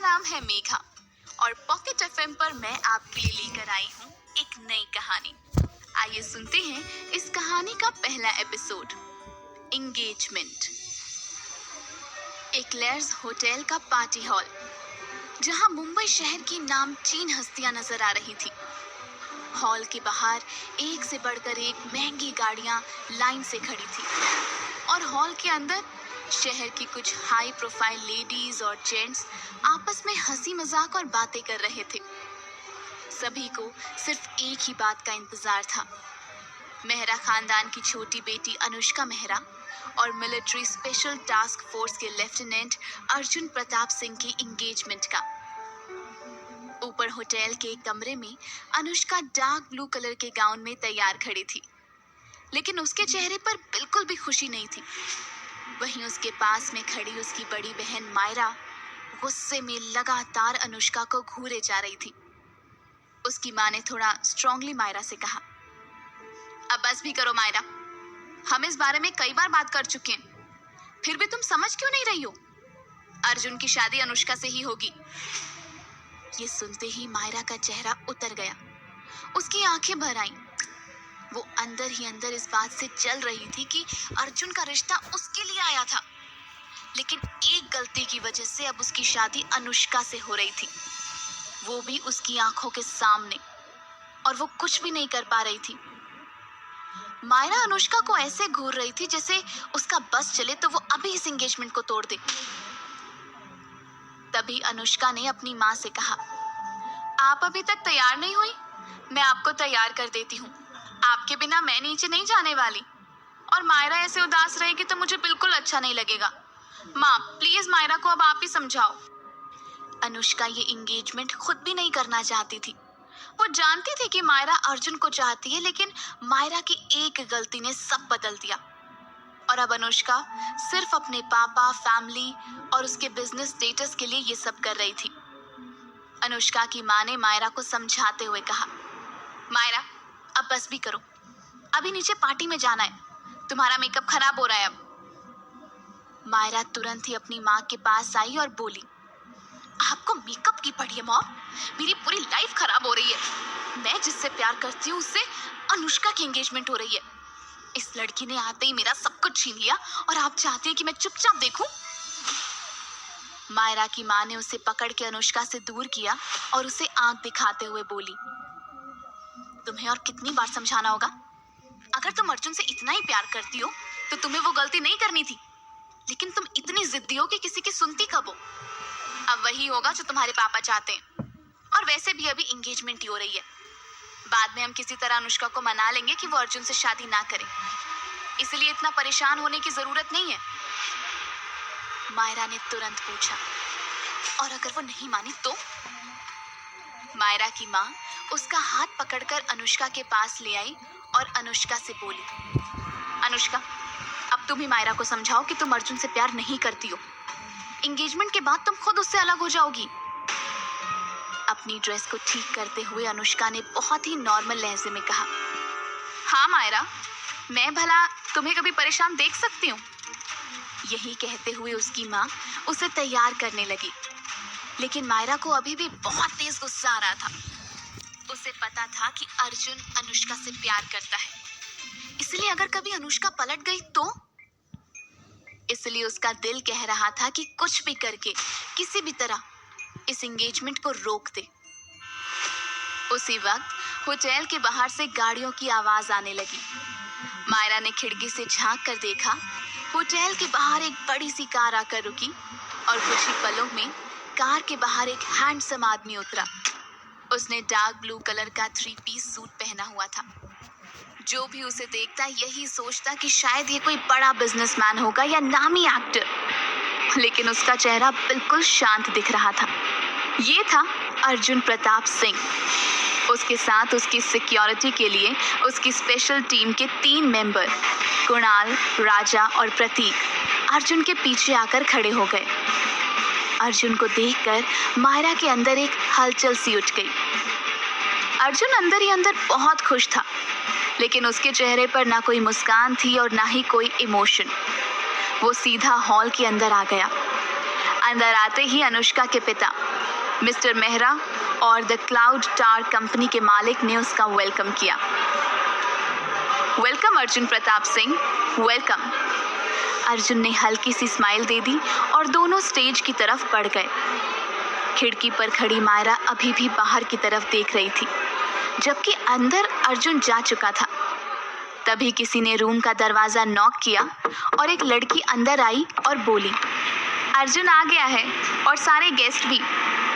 नाम है मेघा और पॉकेट एफएम पर मैं आपके लिए लेकर आई हूँ एक नई कहानी। आइए सुनते हैं इस कहानी का पहला एपिसोड, एंगेजमेंट। एक्लेयर्स होटल का पार्टी हॉल, जहां मुंबई शहर की नामचीन हस्तियां नजर आ रही थी। हॉल के बाहर एक से बढ़कर एक महंगी गाड़ियां लाइन से खड़ी थी और हॉल के अंदर शहर की कुछ हाई प्रोफाइल लेडीज और जेंट्स आपस में हंसी मजाक और बातें कर रहे थे। सभी को सिर्फ एक ही बात का इंतजार था, मेहरा खानदान की छोटी बेटी अनुष्का मेहरा और मिलिट्री स्पेशल टास्क फोर्स के लेफ्टिनेंट अर्जुन प्रताप सिंह की एंगेजमेंट का। ऊपर होटल के एक कमरे में अनुष्का डार्क ब्लू कलर के गाउन में तैयार खड़ी थी, लेकिन उसके चेहरे पर बिल्कुल भी खुशी नहीं थी। वहीं उसके पास में खड़ी उसकी बड़ी बहन मायरा गुस्से में लगातार अनुष्का को घूरे जा रही थी। उसकी माँ ने थोड़ा स्ट्रांगली मायरा से कहा, अब बस भी करो मायरा, हम इस बारे में कई बार बात कर चुके हैं, फिर भी तुम समझ क्यों नहीं रही हो? अर्जुन की शादी अनुष्का से ही होगी। ये सुनते ही मायरा का चेहरा उतर गया, उसकी आंखें भर आईं। वो अंदर ही अंदर इस बात से जल रही थी कि अर्जुन का रिश्ता उसके लिए आया था, लेकिन एक गलती की वजह से अब उसकी शादी अनुष्का से हो रही थी, वो भी उसकी आंखों के सामने, और वो कुछ भी नहीं कर पा रही थी। मायरा अनुष्का को ऐसे घूर रही थी जैसे उसका बस चले तो वो अभी इस एंगेजमेंट को तोड़ दे। तभी अनुष्का ने अपनी माँ से कहा, आप अभी तक तैयार नहीं हुई? मैं आपको तैयार कर देती हूँ, आपके बिना मैं नीचे नहीं जाने वाली, और मायरा ऐसे उदास रहेगी तो मुझे बिल्कुल अच्छा नहीं लगेगा। माँ प्लीज मायरा को अब आप ही समझाओ। अनुष्का ये एंगेजमेंट खुद भी नहीं करना चाहती थी। वो जानती थी कि मायरा अर्जुन को चाहती है, लेकिन मायरा की एक गलती ने सब बदल दिया और अब अनुष्का सिर्फ अपने पापा, फैमिली और उसके बिजनेस स्टेटस के लिए ये सब कर रही थी। अनुष्का की माँ ने मायरा को समझाते हुए कहा, मायरा अब बस भी करो, अभी नीचे पार्टी में जाना है, तुम्हारा मेकअप खराब हो रहा है अब। मायरा तुरंत ही अपनी माँ के पास आई और बोली, आपको मेकअप की पड़ी है मॉम? मेरी पूरी लाइफ खराब हो रही है। मैं जिससे प्यार करती हूँ उससे अनुष्का की एंगेजमेंट हो रही है। इस लड़की ने आते ही मेरा सब कुछ छीन लिया और आप चाहती हैं कि मैं चुपचाप देखूं? मायरा की माँ ने उसे पकड़ के अनुष्का से दूर किया और उसे आंख दिखाते हुए बोली, तुम्हें और कितनी बार समझाना होगा? अगर तुम अर्जुन से इतना ही प्यार करती हो तो तुम्हें वो गलती नहीं करनी थी, लेकिन तुम इतनी जिद्दी हो कि किसी की सुनती कब हो। अब वही होगा जो तुम्हारे पापा चाहते हैं, और वैसे भी अभी एंगेजमेंट ही हो रही है। बाद में हम किसी तरह अनुष्का को मना लेंगे कि वो अर्जुन से शादी ना करे, इसलिए इतना परेशान होने की जरूरत नहीं है। मायरा ने तुरंत पूछा, और अगर वो नहीं मानी तो? मायरा की माँ उसका हाथ पकड़कर अनुष्का के पास ले आई और अनुष्का से बोली, अनुष्का अब तुम ही मायरा को समझाओ कि तुम अर्जुन से प्यार नहीं करती हो। एंगेजमेंट के बाद तुम खुद उससे अलग हो जाओगी। अपनी ड्रेस को ठीक करते हुए अनुष्का ने बहुत ही नॉर्मल लहजे में कहा, हाँ मायरा, मैं भला तुम्हें कभी परेशान देख सकती हूँ। यही कहते हुए उसकी माँ उसे तैयार करने लगी, लेकिन मायरा को अभी भी बहुत तेज गुस्सा आ रहा था। उसे पता था कि अर्जुन अनुष्का से प्यार करता है, इसलिए अगर कभी अनुष्का पलट गई तो? इसलिए उसका दिल कह रहा था कि कुछ भी करके किसी भी तरह इस एंगेजमेंट को रोक दे। उसी वक्त होटल के बाहर से गाड़ियों की आवाज आने लगी। मायरा ने खिड़की से झांक कर देखा, होटल के बाहर एक बड़ी सी कार आकर रुकी और कुछ ही पलों में कार के बाहर एक हैंडसम आदमी उतरा। उसने डार्क ब्लू कलर का 3 पीस सूट पहना हुआ था। जो भी उसे देखता यही सोचता कि शायद ये कोई बड़ा बिजनेसमैन होगा या नामी एक्टर, लेकिन उसका चेहरा बिल्कुल शांत दिख रहा था। ये था अर्जुन प्रताप सिंह। उसके साथ उसकी सिक्योरिटी के लिए उसकी स्पेशल टीम के 3 मेंबर कुणाल, राजा और प्रतीक अर्जुन के पीछे आकर खड़े हो गए। अर्जुन को देखकर मायरा के अंदर एक हलचल सी उठ गई। अर्जुन अंदर ही अंदर बहुत खुश था, लेकिन उसके चेहरे पर ना कोई मुस्कान थी और ना ही कोई इमोशन। वो सीधा हॉल के अंदर आ गया। अंदर आते ही अनुष्का के पिता मिस्टर मेहरा और द क्लाउड टार कंपनी के मालिक ने उसका वेलकम किया। Welcome Arjun Pratap Singh, welcome. अर्जुन ने हल्की सी स्माइल दे दी और दोनों स्टेज की तरफ बढ़ गए। खिड़की पर खड़ी मायरा अभी भी बाहर की तरफ देख रही थी, जबकि अंदर अर्जुन जा चुका था। तभी किसी ने रूम का दरवाजा नॉक किया और एक लड़की अंदर आई और बोली, अर्जुन आ गया है और सारे गेस्ट भी,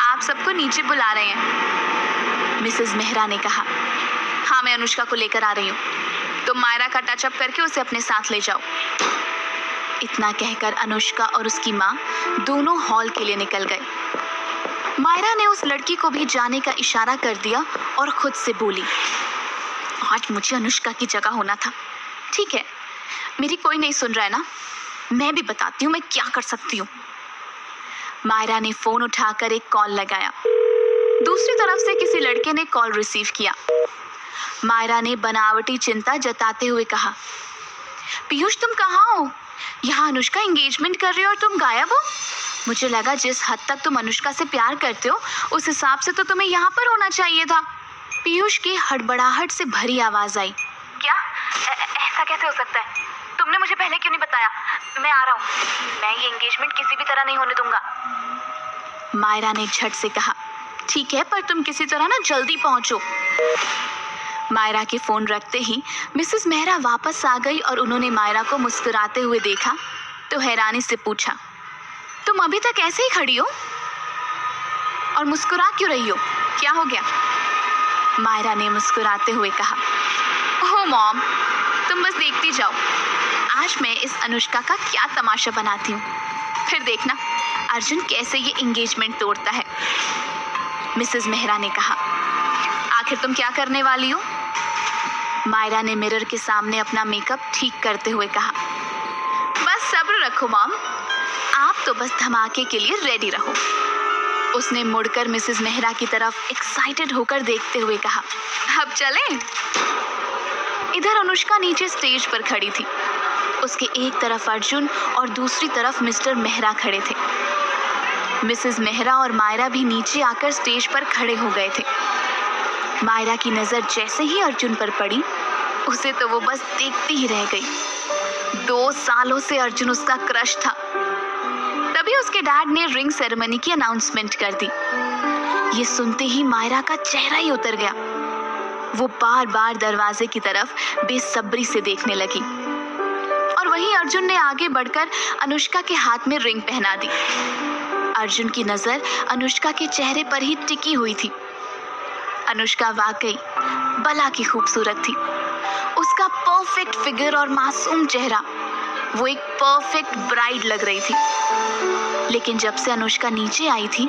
आप सबको नीचे बुला रहे हैं। मिसेस मेहरा ने कहा, हाँ मैं अनुष्का को लेकर आ रही हूँ, तुम मायरा का टचअप करके उसे अपने साथ ले जाओ। इतना कहकर अनुष्का और उसकी माँ दोनों हॉल के लिए निकल गए। मायरा ने उस लड़की को भी जाने का इशारा कर दिया और खुद से बोली, आज मुझे अनुष्का की जगह होना था। ठीक है, मेरी कोई नहीं सुन रहा है ना, मैं भी बताती हूँ मैं क्या कर सकती हूँ। मायरा ने फोन उठाकर एक कॉल लगाया। दूसरी तरफ से किसी लड़के ने कॉल रिसीव किया। मायरा ने बनावटी चिंता जताते हुए कहा, पीयूष तुम कहाँ हो? यहाँ अनुष्का एंगेजमेंट कर रही हो और तुम गायब हो। मुझे लगा जिस हद तक तुम अनुष्का से प्यार करते हो उस हिसाब से तो तुम्हें यहाँ पर होना चाहिए था। पीयूष की हड़बड़ाहट से भरी आवाज आई, क्या ऐसा कैसे हो सकता है? तुमने मुझे पहले क्यों नहीं बताया? मैं आ रहा हूँ, मैं ये एंगेजमेंट किसी भी तरह नहीं होने दूंगा। मायरा ने झट से कहा, ठीक है पर तुम किसी तरह ना जल्दी पहुंचो। मायरा के फोन रखते ही मिसेस मेहरा वापस आ गई और उन्होंने मायरा को मुस्कुराते हुए देखा तो हैरानी से पूछा, तुम अभी तक ऐसे ही खड़ी हो और मुस्कुरा क्यों रही हो? क्या हो गया? मायरा ने मुस्कुराते हुए कहा, ओह मॉम, तुम बस देखती जाओ, आज मैं इस अनुष्का का क्या तमाशा बनाती हूँ, फिर देखना अर्जुन कैसे ये एंगेजमेंट तोड़ता है। मिसेस मेहरा ने कहा, आखिर तुम क्या करने वाली हो? मायरा ने मिरर के सामने अपना मेकअप ठीक करते हुए कहा, बस सब्र रखो मॉम, आप तो बस धमाके के लिए रेडी रहो। उसने मुड़कर मिसेस मेहरा की तरफ एक्साइटेड होकर देखते हुए कहा, अब चलें? इधर अनुष्का नीचे स्टेज पर खड़ी थी। उसके एक तरफ अर्जुन और दूसरी तरफ मिस्टर मेहरा खड़े थे। मिसेस मेहरा और मायरा भी नीचे आकर स्टेज पर खड़े हो गए थे। मायरा की नजर जैसे ही अर्जुन पर पड़ी, उसे तो वो बस देखती ही रह गई। 2 सालों से अर्जुन उसका क्रश था। तभी उसके डैड ने रिंग सेरेमनी की अनाउंसमेंट कर दी। ये सुनते ही मायरा का चेहरा ही उतर गया। वो बार बार दरवाजे की तरफ बेसब्री से देखने लगी और वहीं अर्जुन ने आगे बढ़कर अनुष्का के हाथ में रिंग पहना दी। अर्जुन की नजर अनुष्का के चेहरे पर ही टिकी हुई थी। अनुष्का वाकई बला की खूबसूरत थी। उसका परफेक्ट फिगर और मासूम चेहरा, वो एक परफेक्ट ब्राइड लग रही थी। लेकिन जब से अनुष्का नीचे आई थी,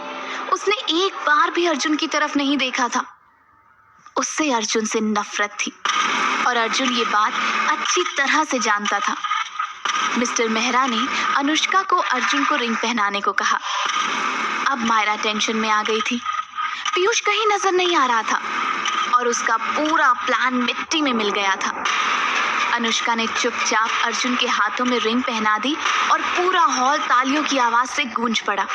उसने एक बार भी अर्जुन की तरफ नहीं देखा था। उससे अर्जुन से नफरत थी और अर्जुन ये बात अच्छी तरह से जानता था। मिस्टर मेहरा ने अनुष्का को अर्जुन को रिंग पहनाने को कहा। अब मायरा टेंशन में आ गई थी। पीयूष कहीं नजर नहीं आ रहा था और उसका पूरा प्लान मिट्टी में मिल गया था। अनुष्का ने चुपचाप अर्जुन के हाथों में रिंग पहना दी और पूरा हॉल तालियों की आवाज से गूंज पड़ा।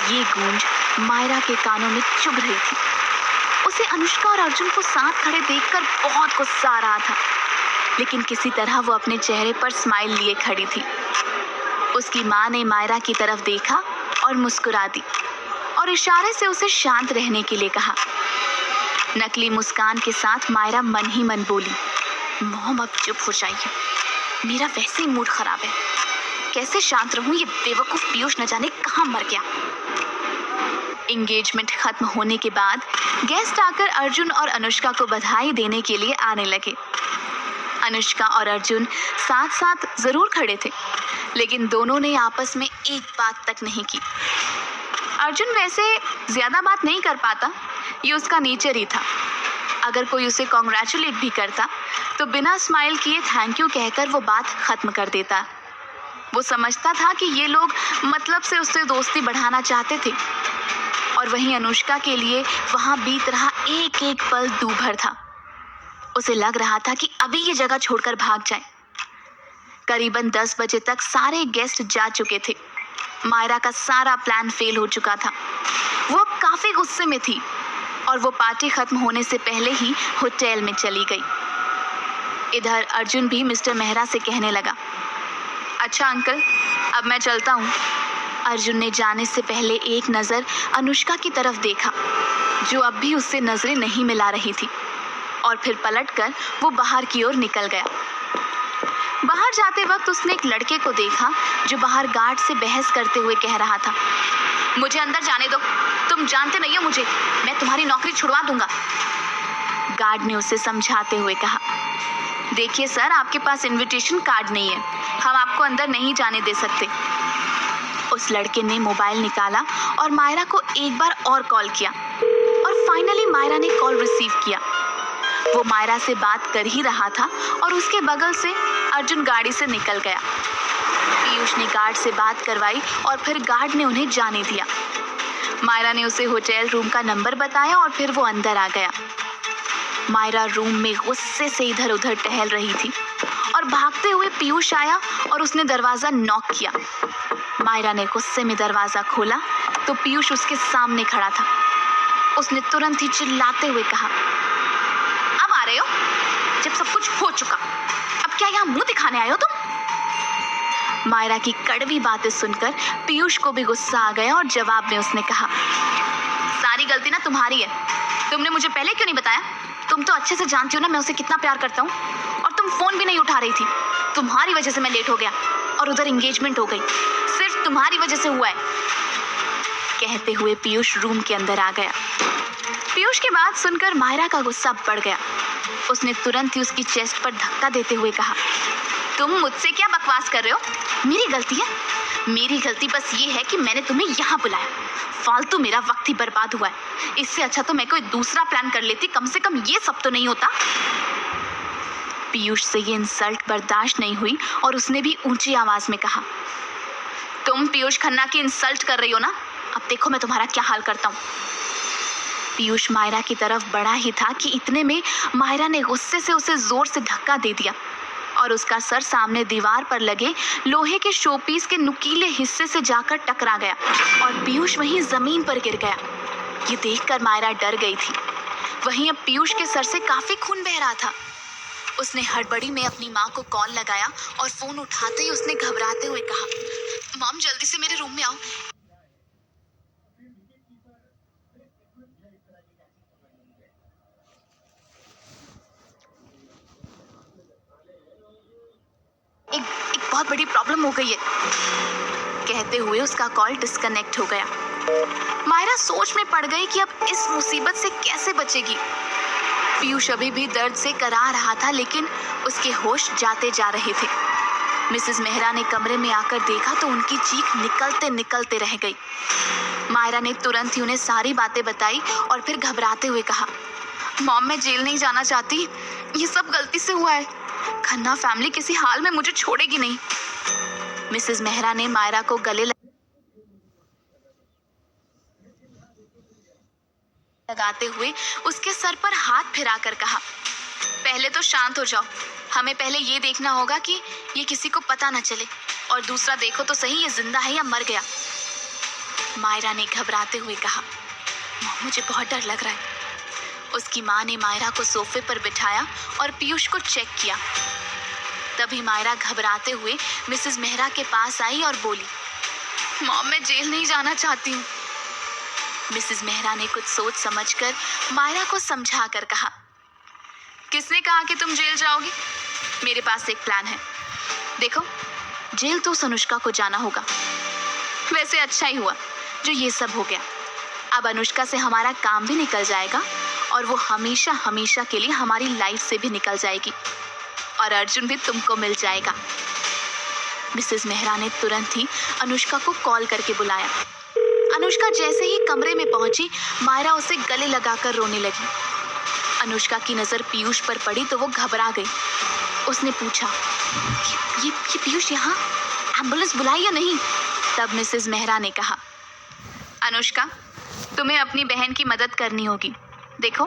ये गूंज मायरा के कानों में चुभ रही थी। उसे अनुष्का और अर्जुन को साथ खड़े देखकर बहुत गुस्सा आ रहा था, लेकिन किसी तरह वो अपने चेहरे पर स्माइल लिए खड़ी थी। उसकी माँ ने मायरा की तरफ देखा और मुस्कुरा दी और इशारे से उसे शांत रहने के लिए कहा। नकली मुस्कान के साथ मायरा मन ही मन बोली, मॉम अब चुप हो जाइए, मेरा वैसे ही मूड खराब है। कैसे शांत रहूं, ये बेवकूफ पीयूष न जाने कहाँ मर गया। एंगेजमेंट खत्म होने के बाद गेस्ट आकर अर्जुन और अनुष्का को बधाई देने के लिए आने लगे। अनुष्का और अर्जुन साथ साथ जरूर खड़े थे, लेकिन दोनों ने आपस में एक बात तक नहीं की। अर्जुन वैसे ज्यादा बात नहीं कर पाता, ये उसका नेचर ही था। अगर कोई उसे कॉन्ग्रेचुलेट भी करता तो बिना स्माइल किए थैंक यू कहकर वो बात खत्म कर देता। वो समझता था कि ये लोग मतलब से उससे दोस्ती बढ़ाना चाहते थे, और वहीं अनुष्का के लिए वहां बीत रहा एक एक पल दूभर था। उसे लग रहा था कि अभी ये जगह छोड़कर भाग जाए। करीबन 10 बजे तक सारे गेस्ट जा चुके थे। मायरा का सारा प्लान फेल हो चुका था। वो अब काफी गुस्से में थी और वो पार्टी खत्म होने से पहले ही होटल में चली गई। इधर अर्जुन भी मिस्टर मेहरा से कहने लगा, अच्छा अंकल, अब मैं चलता हूँ। अर्जुन ने जाने से पहले एक नज़र अनुष्का की तरफ देखा, जो अब भी उससे नजरें नहीं मिला रही थी, और फिर पलटकर वो बाहर की ओर निकल गया। बाहर जाते वक्त उसने एक लड़के को देखा जो बाहर गार्ड से बहस करते हुए कह रहा था, मुझे अंदर जाने दो, तुम जानते नहीं हो मुझे, मैं तुम्हारी नौकरी छुड़वा दूंगा। गार्ड ने उसे समझाते हुए कहा, देखिए सर, आपके पास इनविटेशन कार्ड नहीं है, हम आपको अंदर नहीं जाने दे सकते। उस लड़के ने मोबाइल निकाला और मायरा को एक बार और कॉल किया, और फाइनली मायरा ने कॉल रिसीव किया। वो मायरा से बात कर ही रहा था और उसके बगल से अर्जुन गाड़ी से निकल गया। पीयूष ने गार्ड से बात करवाई और फिर गार्ड ने उन्हें जाने दिया। मायरा ने उसे होटल रूम का नंबर बताया और फिर वो अंदर आ गया। मायरा रूम में गुस्से से इधर उधर टहल रही थी और भागते हुए पीयूष आया और उसने दरवाजा नॉक किया। मायरा ने गुस्से में दरवाजा खोला तो पीयूष उसके सामने खड़ा था। उसने तुरंत ही चिल्लाते हुए कहा, अब आ रहे हो जब सब कुछ हो चुका, अब क्या यहाँ मुंह दिखाने आए हो तुम? मायरा की कड़वी बातें सुनकर पीयूष को भी गुस्सा आ गया और जवाब में उसने कहा, सारी गलती ना तुम्हारी है, तुमने मुझे पहले क्यों नहीं बताया? तुम तो अच्छे से जानती हो ना मैं उसे कितना प्यार करता हूँ, और तुम फोन भी नहीं उठा रही थी। तुम्हारी वजह से मैं लेट हो गया और उधर एंगेजमेंट हो गई, सिर्फ तुम्हारी वजह से हुआ है। कहते हुए पीयूष रूम के अंदर आ गया। पीयूष की बात सुनकर मायरा का गुस्सा बढ़ गया। उसने तुरंत ही उसकी चेस्ट पर धक्का देते हुए कहा, तुम मुझसे क्या बकवास कर रहे हो? मेरी गलती है? मेरी गलती बस ये है कि मैंने तुम्हें यहाँ बुलाया, फालतू मेरा वक्त ही बर्बाद हुआ है। इससे अच्छा तो मैं कोई दूसरा प्लान कर लेती, कम से कम ये सब तो नहीं होता। पीयूष से ये इंसल्ट बर्दाश्त नहीं हुई और उसने भी ऊंची आवाज में कहा, तुम पीयूष खन्ना की इंसल्ट कर रही हो ना, अब देखो मैं तुम्हारा क्या हाल करता हूँ। पीयूष मायरा की तरफ बढ़ा ही था कि इतने में मायरा ने गुस्से से उसे जोर से धक्का दे दिया और उसका सर सामने दीवार पर लगे लोहे के शोपीस के नुकीले हिस्से से जाकर टकरा गया और पीयूष वहीं जमीन पर गिर गया। ये देखकर मायरा डर गई थी। वहीं अब पीयूष के सर से काफी खून बह रहा था। उसने हड़बड़ी में अपनी माँ को कॉल लगाया और फोन उठाते ही उसने घबराते हुए कहा, मॉम जल्दी से मेरे रूम में आओ। एक बहुत बड़ी प्रॉब्लम हो गई है। कहते हुए उसका कॉल डिस्कनेक्ट हो गया। मायरा सोच में पड़ गई कि अब इस मुसीबत से कैसे बचेगी। पीयूष अभी भी दर्द से करा रहा था, लेकिन उसके होश जाते जा रहे थे। मिसेस मेहरा ने कमरे में आकर देखा तो उनकी चीख निकलते निकलते रह गई। मायरा ने तुरंत ही उन्हें सारी बातें बताई और फिर घबराते हुए कहा, मॉम मैं जेल नहीं जाना चाहती, ये सब गलती से हुआ है। खन्ना फैमिली किसी हाल में मुझे छोड़ेगी नहीं। मिसेस मेहरा ने मायरा को गले लगाते हुए उसके सर पर हाथ फिराकर कहा, पहले तो शांत हो जाओ, हमें पहले ये देखना होगा कि ये किसी को पता न चले, और दूसरा देखो तो सही ये जिंदा है या मर गया। मायरा ने घबराते हुए कहा, मुझे बहुत डर लग रहा है। उसकी माँ ने मायरा को सोफे पर बिठाया और पीयूष को चेक किया। तभी मायरा घबराते हुए मिसेस मेहरा के पास आई और बोली, मॉम मैं जेल नहीं जाना चाहती हूँ। मिसेस मेहरा ने कुछ सोच समझकर मायरा को समझा कर कहा, किसने कहा कि तुम जेल जाओगी? मेरे पास एक प्लान है। देखो, जेल तो अनुष्का को जाना होगा। वैसे अच्छा ही हुआ जो ये सब हो गया। अब अनुष्का से हमारा काम भी निकल जाएगा और वो हमेशा हमेशा के लिए हमारी लाइफ से भी निकल जाएगी, और अर्जुन भी तुमको मिल जाएगा। मिसेस मेहरा ने तुरंत ही अनुष्का को कॉल करके बुलाया। अनुष्का जैसे ही कमरे में पहुंची, मायरा उसे गले लगाकर रोने लगी। अनुष्का की नजर पीयूष पर पड़ी तो वो घबरा गई। उसने पूछा, ये पीयूष यहाँ? एम्बुलेंस बुलाई या नहीं? तब मिसेस मेहरा ने कहा, अनुष्का तुम्हें अपनी बहन की मदद करनी होगी। देखो,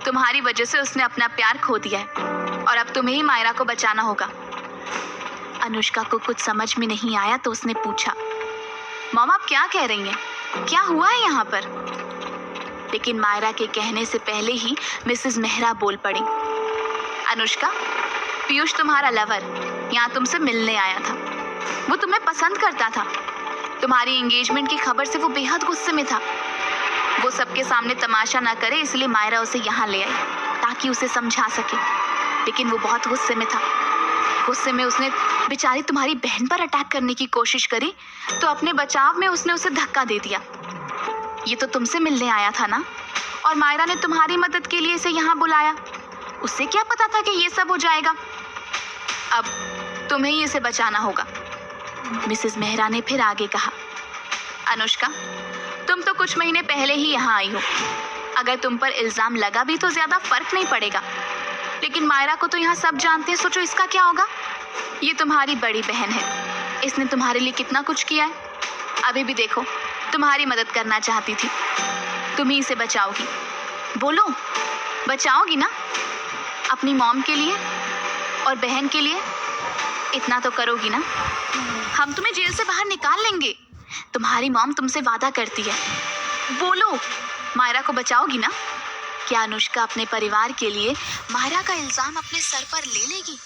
तुम्हारी वजह से उसने अपना प्यार खो दिया है और अब तुम्हें ही मायरा को बचाना होगा। अनुष्का को कुछ समझ में नहीं आया तो उसने पूछा, मॉम आप क्या कह रही हैं? क्या हुआ है यहाँ पर? लेकिन मायरा के कहने से पहले ही मिसेस मेहरा बोल पड़ी। अनुष्का, पीयूष तुम्हारा लवर यहाँ तुमसे मिलने आया था। वो तुम्हें पसंद करता था। तुम्हारी एंगेजमेंट की खबर से वो बेहद गुस्से में था। वो सबके सामने तमाशा ना करे, इसलिए मायरा उसे यहाँ ले आई ताकि उसे समझा सके। लेकिन वो बहुत गुस्से में था। गुस्से में उसने बेचारी तुम्हारी बहन पर अटैक करने की कोशिश करी, तो अपने बचाव में उसने उसे धक्का दे दिया। ये तो तुमसे मिलने आया था ना, और मायरा ने तुम्हारी मदद के लिए इसे यहाँ बुलाया। उसे क्या पता था कि ये सब हो जाएगा। अब तुम्हें ही इसे बचाना होगा। मिसेस मेहरा ने फिर आगे कहा, अनुष्का, तुम तो कुछ महीने पहले ही यहाँ आई हो। अगर तुम पर इल्जाम लगा भी तो ज्यादा फर्क नहीं पड़ेगा, लेकिन मायरा को तो यहाँ सब जानते हैं। सोचो इसका क्या होगा। ये तुम्हारी बड़ी बहन है, इसने तुम्हारे लिए कितना कुछ किया है। अभी भी देखो, तुम्हारी मदद करना चाहती थी। तुम ही इसे बचाओगी। बोलो, बचाओगी ना? अपनी मॉम के लिए और बहन के लिए इतना तो करोगी ना? हम तुम्हें जेल से बाहर निकाल लेंगे। तुम्हारी मॉम तुमसे वादा करती है। बोलो, मायरा को बचाओगी ना? क्या अनुष्का अपने परिवार के लिए मायरा का इल्जाम अपने सर पर ले लेगी?